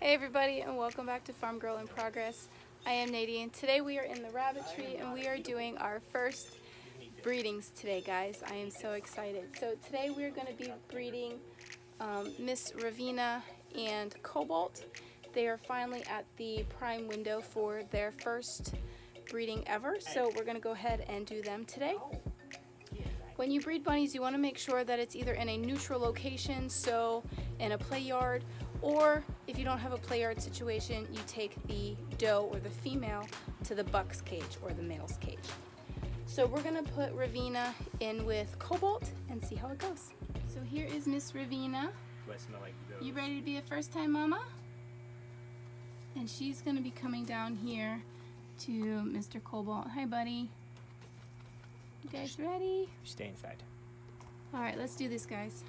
Hey everybody, and welcome back to Farm Girl in Progress. I am Nadine. Today we are in the rabbitry and we are doing our first breedings today, guys. I am so excited. So today we're going to be breeding Miss Ravina and Cobalt. They are finally at the prime window for their first breeding ever, so we're going to go ahead and do them today. When you breed bunnies, you want to make sure that it's either in a neutral location, so in a play yard, or if you don't have a play yard situation, you take the doe or the female to the buck's cage or the male's cage. So we're gonna put Ravina in with Cobalt and see how it goes. So here is Miss Ravina. Do I smell like does? You ready to be a first time mama? And she's gonna be coming down here to Mr. Cobalt. Hi buddy. You guys ready? Stay inside. All right, let's do this, guys.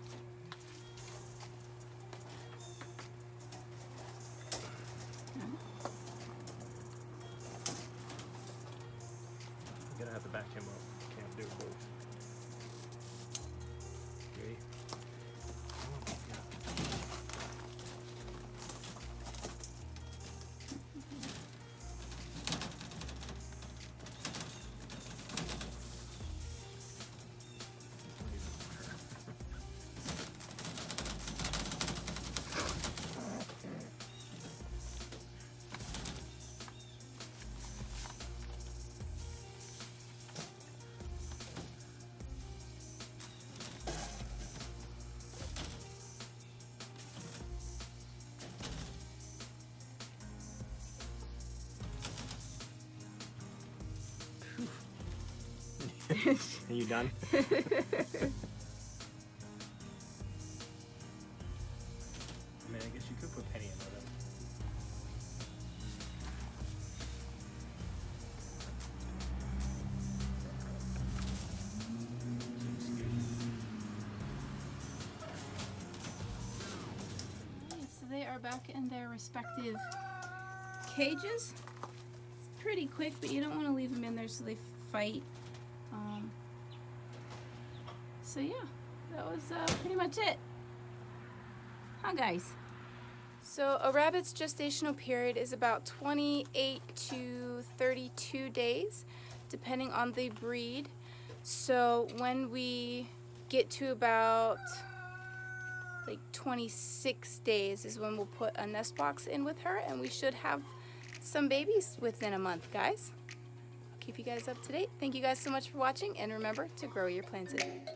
You're gonna have to back him up. Can't do both. Ready? Are you done? I mean, I guess you could put Penny in with him. So they are back in their respective cages. It's pretty quick, but you don't want to leave them in there so they fight. So yeah, that was pretty much it. Huh, guys? So a rabbit's gestational period is about 28 to 32 days, depending on the breed. So when we get to about like 26 days is when we'll put a nest box in with her, and we should have some babies within a month, guys. I'll keep you guys up to date. Thank you guys so much for watching, and remember to grow your plants in.